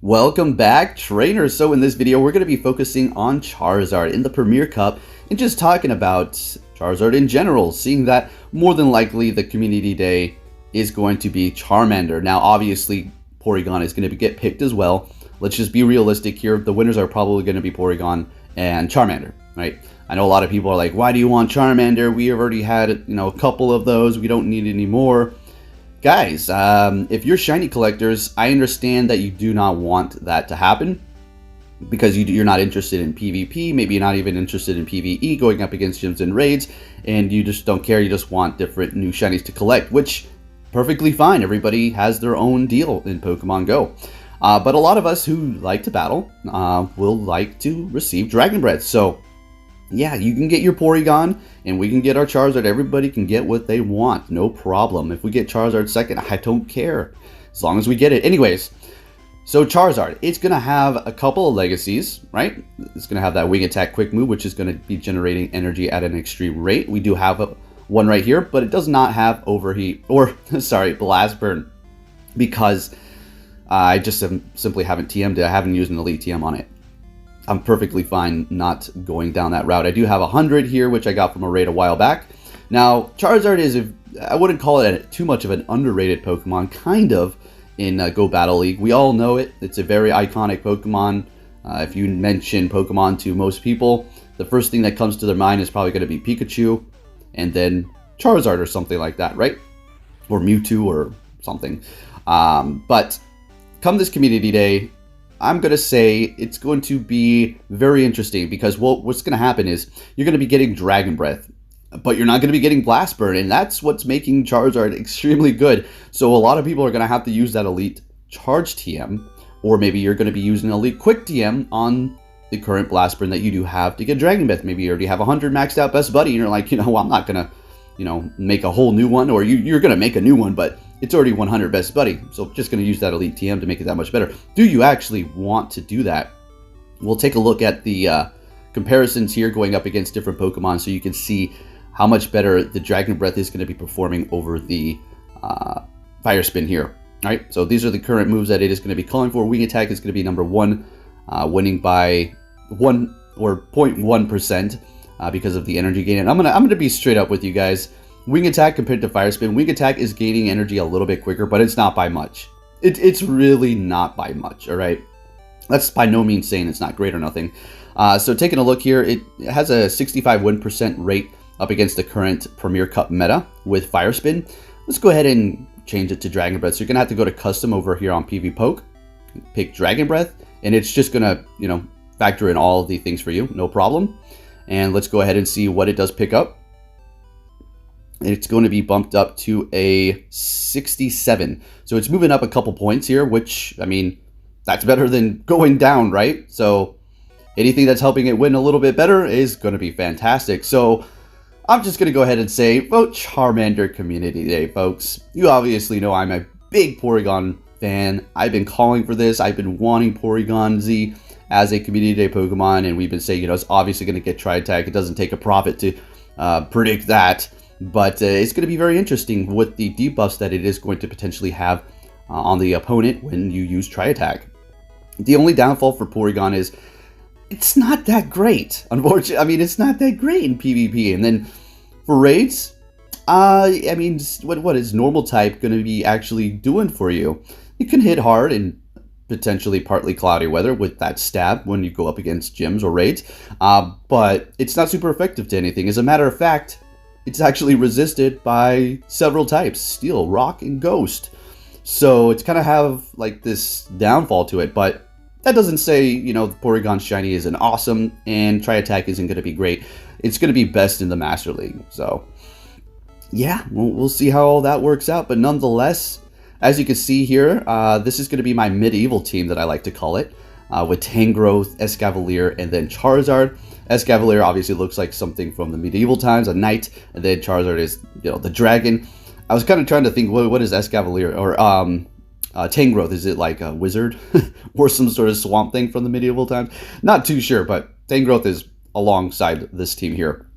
Welcome back, trainers. So in this video, we're going to be focusing on Charizard in the Premier Cup and just talking about Charizard in general, seeing that more than likely the Community Day is going to be Charmander. Now, obviously, Porygon is going to get picked as well. Let's just be realistic here. The winners are probably going to be Porygon and Charmander, right? I know a lot of people are like, why do you want Charmander? We have already had, a couple of those. We don't need any more. Guys, if you're shiny collectors, I understand that you do not want that to happen because you're not interested in PvP, maybe you're not even interested in PvE, going up against gyms and raids, and you just don't care, you just want different new shinies to collect, which perfectly fine. Everybody has their own deal in Pokemon Go. But a lot of us who like to battle will like to receive Dragon Breath. So yeah, you can get your Porygon, and we can get our Charizard. Everybody can get what they want, no problem. If we get Charizard second, I don't care, as long as we get it. Anyways, so Charizard, it's going to have a couple of legacies, right? It's going to have that Wing Attack Quick Move, which is going to be generating energy at an extreme rate. We do have one right here, but it does not have Overheat, or, sorry, Blast Burn, because I just simply haven't TM'd it. I haven't used an Elite TM on it. I'm perfectly fine not going down that route. I do have 100 here, which I got from a raid a while back. Now, Charizard is, I wouldn't call it too much of an underrated Pokemon, kind of, in Go Battle League. We all know it. It's a very iconic Pokemon. If you mention Pokemon to most people, the first thing that comes to their mind is probably going to be Pikachu, and then Charizard or something like that, right? Or Mewtwo or something. But come this Community Day, I'm going to say it's going to be very interesting because what's going to happen is you're going to be getting Dragon Breath, but you're not going to be getting Blast Burn, and that's what's making Charizard extremely good. So a lot of people are going to have to use that Elite Charge TM, or maybe you're going to be using Elite Quick TM on the current Blast Burn that you do have to get Dragon Breath. Maybe you already have 100 maxed out Best Buddy, and you're like, well, I'm not going to, make a whole new one, or you're going to make a new one, but it's already 100 Best Buddy, so just going to use that Elite TM to make it that much better. Do you actually want to do that? We'll take a look at the comparisons here going up against different Pokemon so you can see how much better the Dragon Breath is going to be performing over the Fire Spin here. All right, so these are the current moves that it is going to be calling for. Wing Attack is going to be number 1, winning by 1 or 0.1% because of the energy gain. And I'm gonna be straight up with you guys. Wing Attack compared to Fire Spin, Wing Attack is gaining energy a little bit quicker, but it's not by much. It's really not by much, all right? That's by no means saying it's not great or nothing. So taking a look here, it has a 65 win% rate up against the current Premier Cup meta with Fire Spin. Let's go ahead and change it to Dragon Breath. So you're going to have to go to Custom over here on PV Poke, pick Dragon Breath, and it's just going to, factor in all of the things for you, no problem. And let's go ahead and see what it does pick up. It's going to be bumped up to a 67. So it's moving up a couple points here, which, that's better than going down, right? So anything that's helping it win a little bit better is going to be fantastic. So I'm just going to go ahead and say, vote Charmander Community Day, folks. You obviously know I'm a big Porygon fan. I've been calling for this. I've been wanting Porygon Z as a Community Day Pokemon, and we've been saying, it's obviously going to get Tri-Attack. It doesn't take a profit to predict that. But it's going to be very interesting with the debuffs that it is going to potentially have on the opponent when you use Tri-Attack. The only downfall for Porygon is it's not that great. Unfortunately, it's not that great in PvP. And then for raids, what is normal type going to be actually doing for you? It can hit hard in potentially partly cloudy weather with that stab when you go up against gyms or raids. But it's not super effective to anything. As a matter of fact, it's actually resisted by several types, Steel, Rock, and Ghost. So it's kind of have like this downfall to it, but that doesn't say, the Porygon Shiny isn't awesome and Tri-Attack isn't going to be great. It's going to be best in the Master League. So yeah, we'll see how all that works out. But nonetheless, as you can see here, this is going to be my medieval team that I like to call it, with Tangrowth, Escavalier, and then Charizard. Escavalier obviously looks like something from the medieval times, a knight, and then Charizard is, the dragon. I was kind of trying to think, what is Escavalier, or Tangrowth? Is it like a wizard or some sort of swamp thing from the medieval times? Not too sure, but Tangrowth is alongside this team here.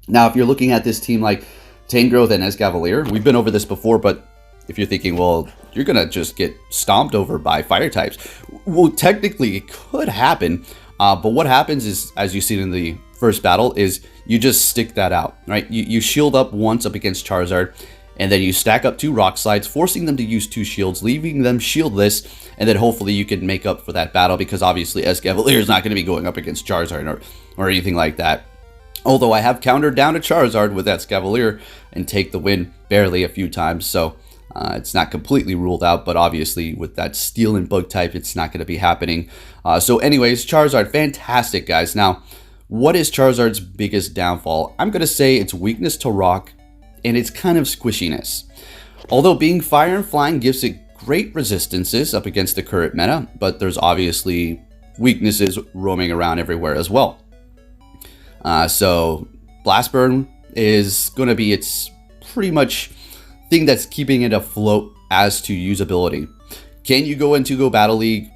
Now, if you're looking at this team like Tangrowth and Escavalier, we've been over this before, but if you're thinking, well, you're gonna just get stomped over by fire types. Well, technically it could happen, but what happens is, as you see in the first battle, is you just stick that out, right? You shield up once up against Charizard, and then you stack up 2 Rock Slides, forcing them to use 2 shields, leaving them shieldless, and then hopefully you can make up for that battle, because obviously Escavalier is not going to be going up against Charizard or anything like that. Although I have countered down a Charizard with Escavalier and take the win barely a few times, so it's not completely ruled out, but obviously with that Steel and Bug type, it's not going to be happening. So anyways, Charizard, fantastic, guys. Now, what is Charizard's biggest downfall? I'm going to say its weakness to Rock and its kind of squishiness. Although being Fire and Flying gives it great resistances up against the current meta, but there's obviously weaknesses roaming around everywhere as well. So Blast Burn is going to be its pretty much thing that's keeping it afloat as to usability. Can you go into Battle League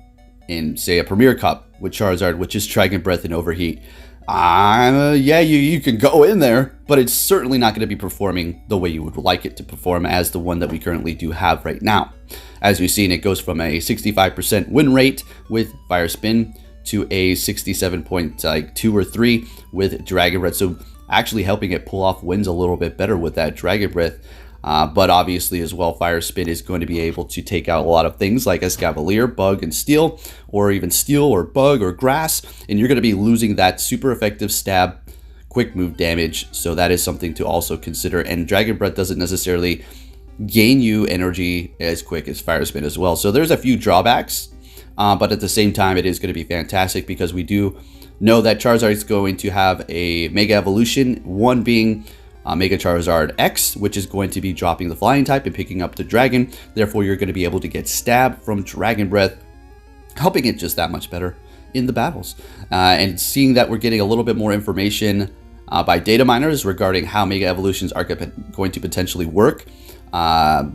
in, say, a Premier Cup with Charizard, which is Dragon Breath and Overheat? Yeah, you can go in there, but it's certainly not going to be performing the way you would like it to perform as the one that we currently do have right now. As we've seen, it goes from a 65% win rate with Fire Spin to a 67.2 or 3 with Dragon Breath. So actually helping it pull off wins a little bit better with that Dragon Breath. But obviously as well, Fire Spin is going to be able to take out a lot of things like Escavalier, Bug, and Steel, or even Steel or Bug or Grass, and you're going to be losing that super effective stab, quick move damage, so that is something to also consider. And Dragon Breath doesn't necessarily gain you energy as quick as Fire Spin as well. So there's a few drawbacks, but at the same time, it is going to be fantastic because we do know that Charizard is going to have a Mega Evolution, one being Mega Charizard X, which is going to be dropping the Flying type and picking up the Dragon. Therefore, you're going to be able to get Stab from Dragon Breath, helping it just that much better in the battles. And seeing that we're getting a little bit more information by data miners regarding how Mega Evolutions are going to potentially work. Yeah,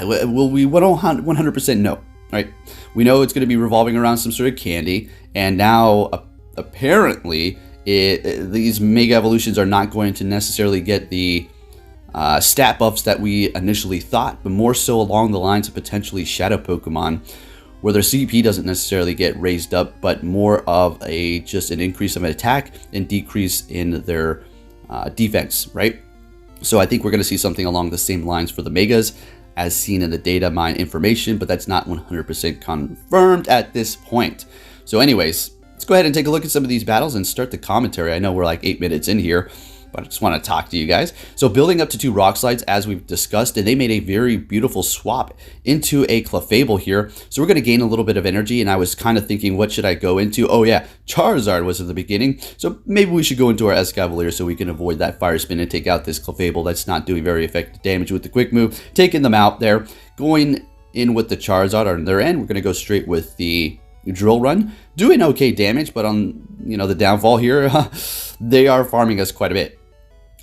well, we 100% know, right? We know it's going to be revolving around some sort of candy, and now apparently these Mega Evolutions are not going to necessarily get the stat buffs that we initially thought, but more so along the lines of potentially Shadow Pokemon, where their CP doesn't necessarily get raised up, but more of just an increase of an attack and decrease in their defense, right? So I think we're going to see something along the same lines for the Megas as seen in the data mine information, but that's not 100% confirmed at this point. So anyways, let's go ahead and take a look at some of these battles and start the commentary. I know we're like 8 minutes in here, but I just want to talk to you guys. So building up to 2 Rock Slides, as we've discussed, and they made a very beautiful swap into a Clefable here. So we're going to gain a little bit of energy, and I was kind of thinking, what should I go into? Oh yeah, Charizard was at the beginning, so maybe we should go into our Escavalier so we can avoid that Fire Spin and take out this Clefable that's not doing very effective damage with the quick move. Taking them out there, going in with the Charizard on their end, we're going to go straight with the Drill Run, doing okay damage, but on the downfall here, they are farming us quite a bit.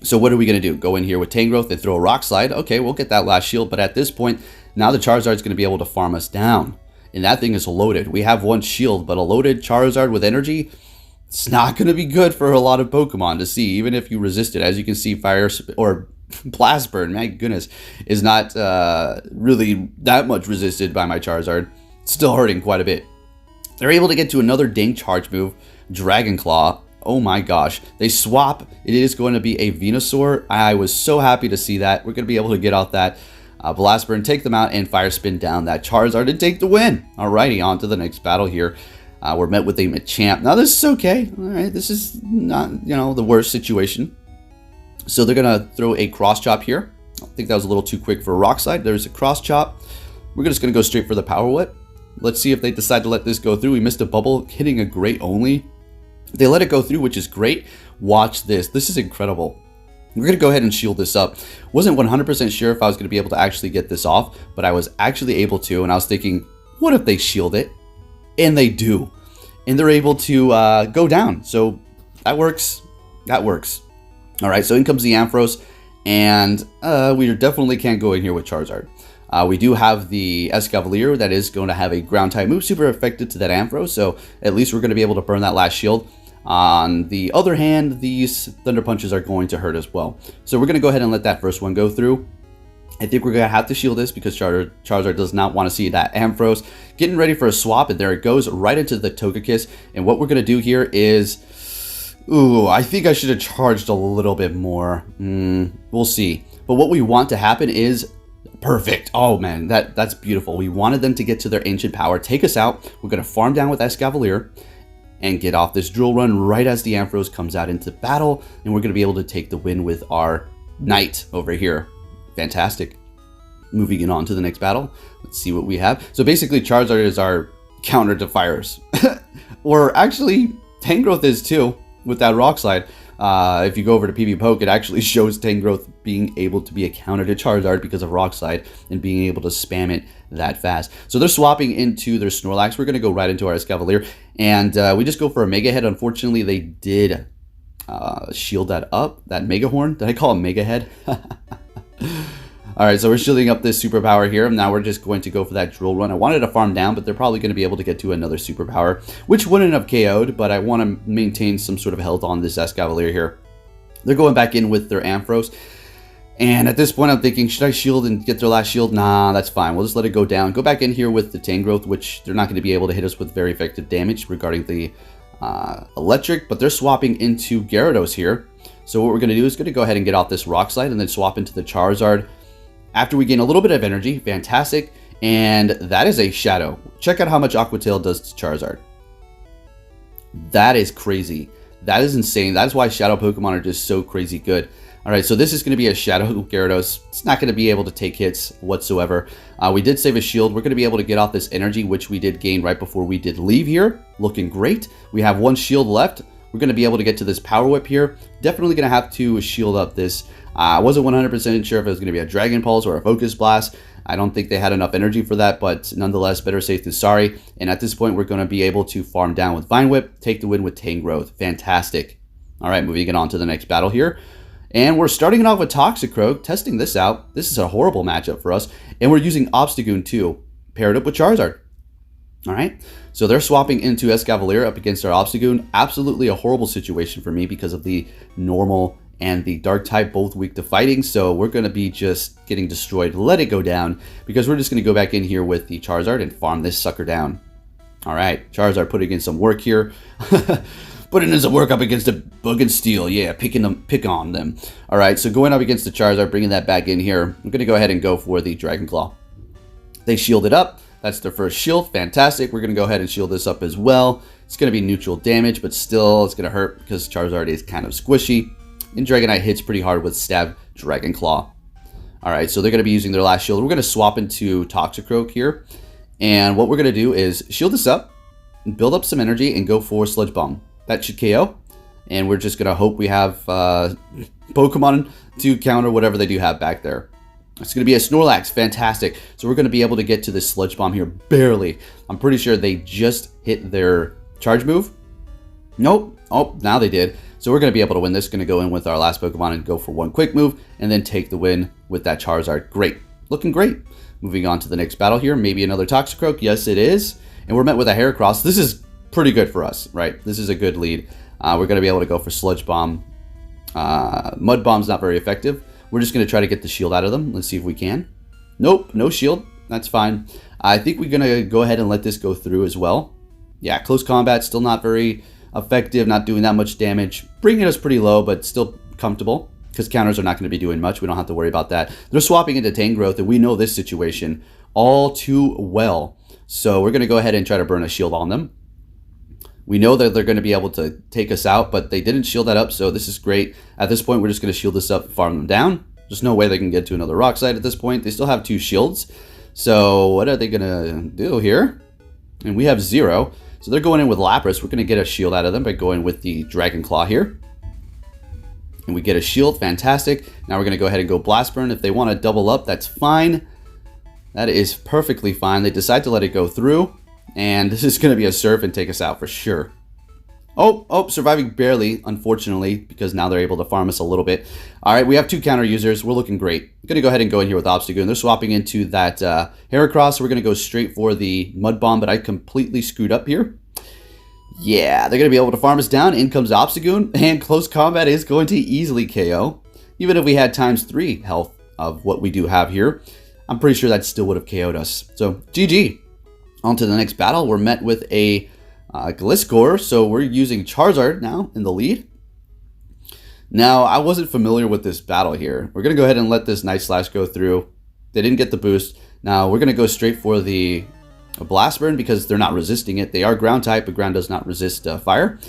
So what are we going to do? Go in here with Tangrowth and throw a Rock Slide. Okay, we'll get that last shield, but at this point, now the Charizard is going to be able to farm us down. And that thing is loaded. We have 1 shield, but a loaded Charizard with energy, it's not going to be good for a lot of Pokemon to see, even if you resist it. As you can see, Fire or Blast Burn, my goodness, is not really that much resisted by my Charizard. It's still hurting quite a bit. They're able to get to another dang charge move, Dragon Claw. Oh my gosh, they swap. It is going to be a Venusaur. I was so happy to see that. We're going to be able to get out that Blast Burn, take them out, and Fire Spin down that Charizard and take the win. Alrighty, on to the next battle here. We're met with a Machamp. Now this is okay. Alright, this is not, the worst situation. So they're going to throw a Cross Chop here. I think that was a little too quick for a Rock Slide. There's a Cross Chop. We're just going to go straight for the Power Whip. Let's see if they decide to let this go through. We missed a bubble, hitting a Great only. They let it go through, which is great. Watch this. This is incredible. We're going to go ahead and shield this up. Wasn't 100% sure if I was going to be able to actually get this off, but I was actually able to, and I was thinking, what if they shield it? And they do. And they're able to go down. So that works. That works. All right, so in comes the Ampharos, and we definitely can't go in here with Charizard. We do have the Escavalier that is going to have a ground type move, super effective to that Ampharos, so at least we're going to be able to burn that last shield. On the other hand, these Thunder Punches are going to hurt as well. So we're going to go ahead and let that first one go through. I think we're going to have to shield this because Charizard does not want to see that Ampharos. Getting ready for a swap, and there it goes right into the Togekiss. And what we're going to do here is... Ooh, I think I should have charged a little bit more. We'll see. But what we want to happen is... Perfect. Oh, man, that's beautiful. We wanted them to get to their ancient power, take us out. We're going to farm down with Escavalier and get off this drill run right as the Ampharos comes out into battle. And we're going to be able to take the win with our Knight over here. Fantastic. Moving on to the next battle. Let's see what we have. So basically, Charizard is our counter to Fires. Or actually, Tangrowth is too, with that Rock Slide. If you go over to PB Poke, it actually shows Tangrowth being able to be a counter to Charizard because of Rock Slide and being able to spam it that fast. So they're swapping into their Snorlax. We're going to go right into our Escavalier. And we just go for a Mega Head. Unfortunately, they did shield that up. That Mega Horn. Did I call it Mega Head? Alright, so we're shielding up this superpower here. Now we're just going to go for that drill run. I wanted to farm down, but they're probably going to be able to get to another superpower, which wouldn't have KO'd, but I want to maintain some sort of health on this Escavalier here. They're going back in with their Ampharos. And at this point, I'm thinking, should I shield and get their last shield? Nah, that's fine. We'll just let it go down. Go back in here with the Tangrowth, which they're not going to be able to hit us with very effective damage regarding the electric, but they're swapping into Gyarados here. So what we're going to do is going to go ahead and get off this Rock Slide and then swap into the Charizard. After we gain a little bit of energy, fantastic, and that is a Shadow. Check out how much Aqua Tail does to Charizard. That is crazy. That is insane. That is why Shadow Pokemon are just so crazy good. Alright, so this is going to be a Shadow Gyarados. It's not going to be able to take hits whatsoever. We did save a shield. We're going to be able to get off this energy, which we did gain right before we did leave here. Looking great. We have one shield left. We're going to be able to get to this Power Whip here. Definitely going to have to shield up this. I wasn't 100% sure if it was going to be a Dragon Pulse or a Focus Blast. I don't think they had enough energy for that, but nonetheless, better safe than sorry. And at this point, we're going to be able to farm down with Vine Whip, take the win with Tangrowth. Fantastic. All right, moving on to the next battle here. And we're starting it off with Toxicroak, testing this out. This is a horrible matchup for us. And we're using Obstagoon too, paired up with Charizard. All right, so they're swapping into Escavalier up against our Obstagoon. Absolutely a horrible situation for me because of the normal and the dark type both weak to fighting, so we're going to be just getting destroyed. Let it go down because we're just going to go back in here with the Charizard and farm this sucker down. All right, Charizard putting in some work here. Putting in some work up against a Bug and Steel. Yeah, pick on them. All right, so going up against the Charizard, bringing that back in here. I'm going to go ahead and go for the Dragon Claw. They shielded up. That's their first shield. Fantastic. We're going to go ahead and shield this up as well. It's going to be neutral damage, but still it's going to hurt because Charizard is kind of squishy. And Dragonite hits pretty hard with Stab Dragon Claw. Alright, so they're going to be using their last shield. We're going to swap into Toxicroak here. And what we're going to do is shield this up, build up some energy, and go for Sludge Bomb. That should KO. And we're just going to hope we have Pokemon to counter whatever they do have back there. It's going to be a Snorlax. Fantastic. So we're going to be able to get to this Sludge Bomb here barely. I'm pretty sure they just hit their charge move. Nope. Oh, now they did. So we're going to be able to win this. Going to go in with our last Pokemon and go for one quick move and then take the win with that Charizard. Great. Looking great. Moving on to the next battle here. Maybe another Toxicroak. Yes, it is. And we're met with a Heracross. This is pretty good for us, right? This is a good lead. We're going to be able to go for Sludge Bomb. Mud Bomb's not very effective. We're just going to try to get the shield out of them. Let's see if we can. Nope, no shield. That's fine. I think we're going to go ahead and let this go through as well. Yeah, close combat, still not very effective, not doing that much damage. Bringing us pretty low, but still comfortable because counters are not going to be doing much. We don't have to worry about that. They're swapping into Tangrowth, and we know this situation all too well. So we're going to go ahead and try to burn a shield on them. We know that they're going to be able to take us out, but they didn't shield that up, so this is great. At this point, we're just going to shield this up and farm them down. There's no way they can get to another Rock Slide at this point. They still have 2 shields. So what are they going to do here? And we have 0. So they're going in with Lapras. We're going to get a shield out of them by going with the Dragon Claw here. And we get a shield. Fantastic. Now we're going to go ahead and go Blast Burn. If they want to double up, that's fine. That is perfectly fine. They decide to let it go through. And this is going to be a Surf and take us out for sure. Oh, surviving barely, unfortunately, because now they're able to farm us a little bit. All right, we have 2 counter users. We're looking great. I'm going to go ahead and go in here with Obstagoon. They're swapping into that Heracross. We're going to go straight for the Mud Bomb, but I completely screwed up here. Yeah, they're going to be able to farm us down. In comes Obstagoon, and close combat is going to easily KO. Even if we had ×3 health of what we do have here, I'm pretty sure that still would have KO'd us. So GG. On to the next battle. We're met with a Gliscor, so we're using Charizard now in the lead. Now, I wasn't familiar with this battle here. We're going to go ahead and let this Night Slash go through. They didn't get the boost. Now, we're going to go straight for the Blast Burn because they're not resisting it. They are ground type, but ground does not resist fire.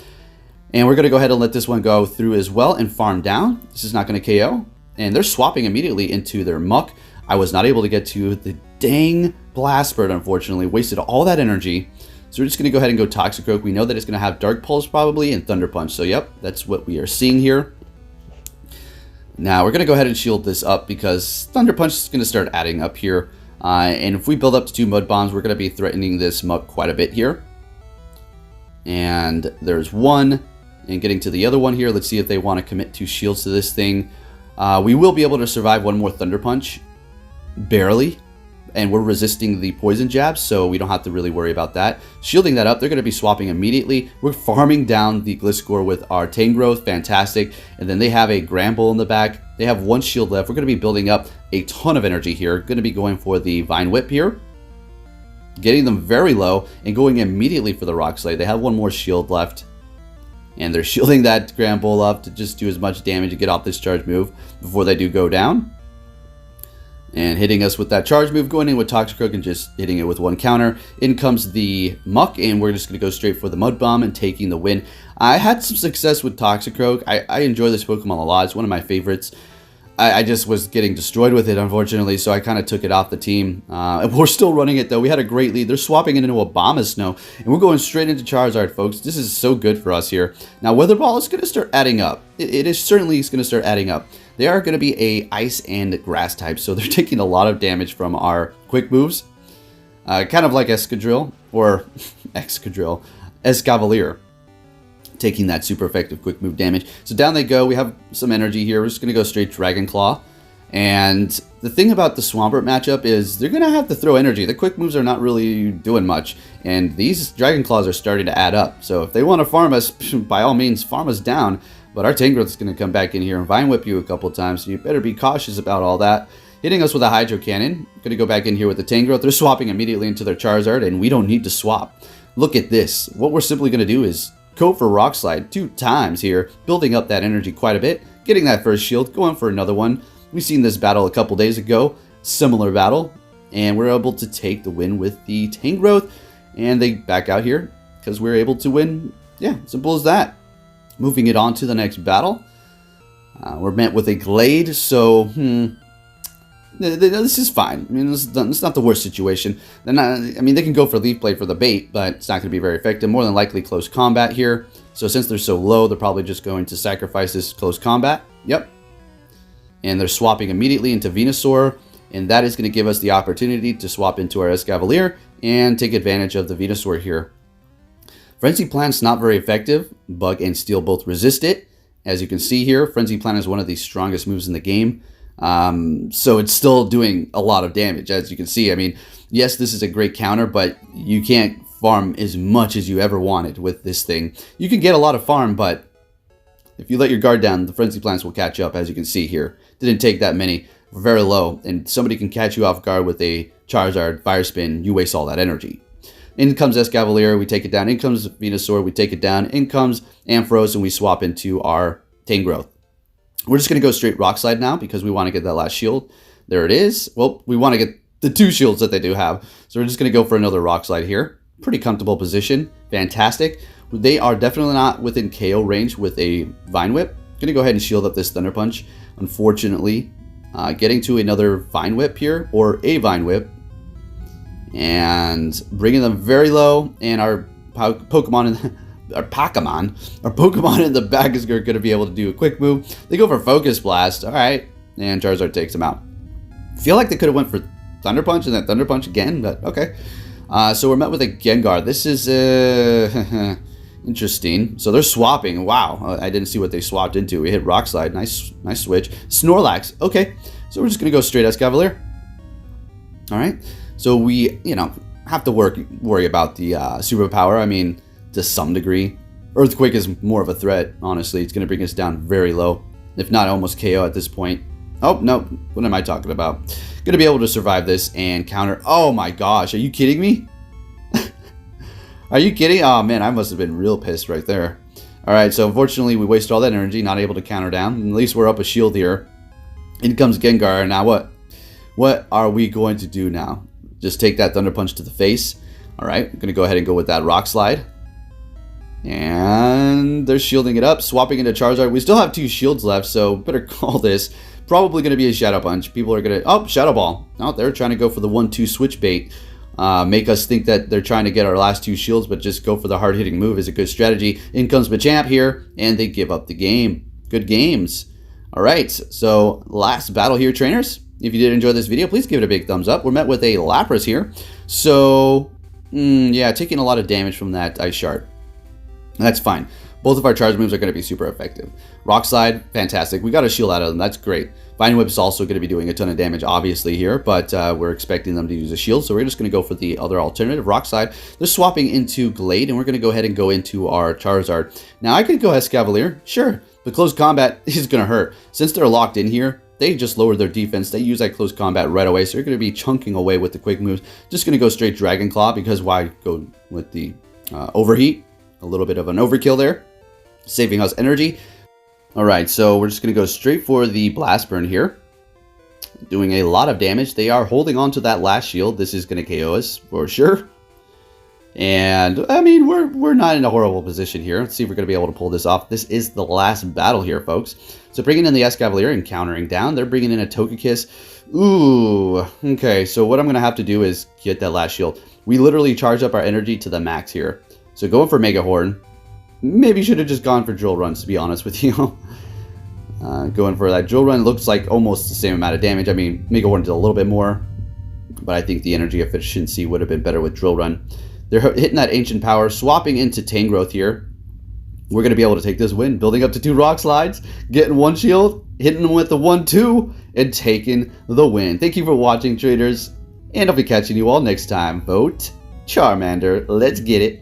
And we're going to go ahead and let this one go through as well and farm down. This is not going to KO. And they're swapping immediately into their Muck. I was not able to get to the dang Blast Bird, unfortunately. Wasted all that energy. So we're just going to go ahead and go Toxicroak. We know that it's going to have Dark Pulse probably and Thunder Punch. So yep, that's what we are seeing here. Now we're going to go ahead and shield this up because Thunder Punch is going to start adding up here. And if we build up to 2 Mud Bombs, we're going to be threatening this Muck quite a bit here. And there's one. And getting to the other one here, let's see if they want to commit 2 shields to this thing. We will be able to survive one more Thunder Punch. Barely. And we're resisting the poison jabs, so we don't have to really worry about that. Shielding that up, they're going to be swapping immediately. We're farming down the Gliscor with our Tangrowth, fantastic. And then they have a Gramble in the back. They have 1 shield left. We're going to be building up a ton of energy here. Going to be going for the Vine Whip here. Getting them very low and going immediately for the Rock Slide. They have 1 more shield left. And they're shielding that Gramble up to just do as much damage to get off this charge move before they do go down. And hitting us with that charge move, going in with Toxicroak and just hitting it with 1 counter. In comes the Muck, and we're just going to go straight for the Mud Bomb and taking the win. I had some success with Toxicroak. I enjoy this Pokemon a lot. It's one of my favorites. I just was getting destroyed with it, unfortunately, so I kind of took it off the team. We're still running it, though. We had a great lead. They're swapping it into Abomasnow, and we're going straight into Charizard, folks. This is so good for us here. Now, Weather Ball is going to start adding up. It is certainly going to start adding up. They are going to be a Ice and Grass type, so they're taking a lot of damage from our quick moves. Kind of like Escadrille, or Escavalier. Taking that super effective quick move damage. So down they go. We have some energy here. We're just going to go straight Dragon Claw. And the thing about the Swampert matchup is they're going to have to throw energy. The quick moves are not really doing much. And these Dragon Claws are starting to add up. So if they want to farm us, by all means, farm us down. But our Tangrowth is going to come back in here and Vine Whip you a couple times. So you better be cautious about all that. Hitting us with a Hydro Cannon. Going to go back in here with the Tangrowth. They're swapping immediately into their Charizard. And we don't need to swap. Look at this. What we're simply going to do is go for Rock Slide 2 times here, building up that energy quite a bit, getting that first shield, going for another one. We've seen this battle a couple days ago, similar battle, and we're able to take the win with the Tangrowth, and they back out here because we're able to win. Yeah, simple as that. Moving it on to the next battle. We're met with a Glade, so this is fine. I mean, it's not the worst situation. They're not, I mean, they can go for Leaf Blade for the bait, but it's not going to be very effective. More than likely close combat here. So since they're so low, they're probably just going to sacrifice this close combat. Yep. And they're swapping immediately into Venusaur, and that is going to give us the opportunity to swap into our Escavalier and take advantage of the Venusaur here. Frenzy Plant's not very effective. Bug and Steel both resist it. As you can see here, Frenzy Plant is one of the strongest moves in the game. So it's still doing a lot of damage, as you can see. I mean, yes, this is a great counter, but you can't farm as much as you ever wanted with this thing. You can get a lot of farm, but if you let your guard down, the Frenzy Plants will catch up, as you can see here. Didn't take that many. We're very low, and somebody can catch you off guard with a Charizard Fire Spin. You waste all that energy. In comes Escavalier, we take it down. In comes Venusaur, we take it down. In comes Ampharos, and we swap into our Tangrowth. We're just going to go straight Rock Slide now because we want to get that last shield. There it is. Well, we want to get the 2 shields that they do have. So we're just going to go for another Rock Slide here. Pretty comfortable position. Fantastic. They are definitely not within KO range with a Vine Whip. Going to go ahead and shield up this Thunder Punch. Unfortunately, getting to another Vine Whip here, or a Vine Whip. And bringing them very low. And our Pokemon in the back is going to be able to do a quick move. They go for Focus Blast. All right. And Charizard takes him out. Feel like they could have went for Thunder Punch and then Thunder Punch again, but okay. So we're met with a Gengar. This is interesting. So they're swapping. Wow. I didn't see what they swapped into. We hit Rock Slide. Nice switch. Snorlax. Okay. So we're just going to go straight Escavalier. All right. So we, have to worry about the superpower. I mean, to some degree. Earthquake is more of a threat, honestly. It's going to bring us down very low. If not almost KO at this point. Oh, no. What am I talking about? Gonna be able to survive this and counter. Oh my gosh, are you kidding me? Are you kidding? Oh man, I must have been real pissed right there. Alright, so unfortunately we wasted all that energy, not able to counter down. At least we're up a shield here. In comes Gengar. Now what? What are we going to do now? Just take that Thunder Punch to the face. Alright, I'm going to go ahead and go with that Rock Slide. And they're shielding it up, swapping into Charizard. We still have 2 shields left, so better call this. Probably going to be a Shadow Punch. People are going to... Oh, Shadow Ball. Oh, they're trying to go for the 1-2 switch bait. Make us think that they're trying to get our last 2 shields, but just go for the hard-hitting move is a good strategy. In comes Machamp here, and they give up the game. Good games. Alright, so last battle here, trainers. If you did enjoy this video, please give it a big thumbs up. We're met with a Lapras here. So, yeah, taking a lot of damage from that Ice Shard. That's fine. Both of our charge moves are going to be super effective. Rock Slide, fantastic. We got a shield out of them. That's great. Vine Whip is also going to be doing a ton of damage, obviously, here, but we're expecting them to use a shield, so we're just going to go for the other alternative, Rock Slide. They're swapping into Glade, and we're going to go ahead and go into our Charizard. Now, I could go Escavalier, sure, but close combat is going to hurt. Since they're locked in here, they just lowered their defense. They use that close combat right away, so they're going to be chunking away with the quick moves. Just going to go straight Dragon Claw, because why go with the Overheat? A little bit of an overkill there, saving us energy. Alright, so we're just going to go straight for the Blast Burn here. Doing a lot of damage. They are holding on to that last shield. This is going to KO us for sure. And, I mean, we're not in a horrible position here. Let's see if we're going to be able to pull this off. This is the last battle here, folks. So bringing in the Escavalier and countering down. They're bringing in a Togekiss. Ooh, okay, so what I'm going to have to do is get that last shield. We literally charged up our energy to the max here. So going for Mega Horn. Maybe should have just gone for Drill Runs, to be honest with you. Going for that Drill Run looks like almost the same amount of damage. I mean, Mega Horn did a little bit more, but I think the energy efficiency would have been better with Drill Run. They're hitting that Ancient Power, swapping into Tangrowth here. We're going to be able to take this win, building up to 2 Rock Slides, getting 1 shield, hitting them with the 1-2, and taking the win. Thank you for watching, traders, and I'll be catching you all next time. Vote Charmander. Let's get it.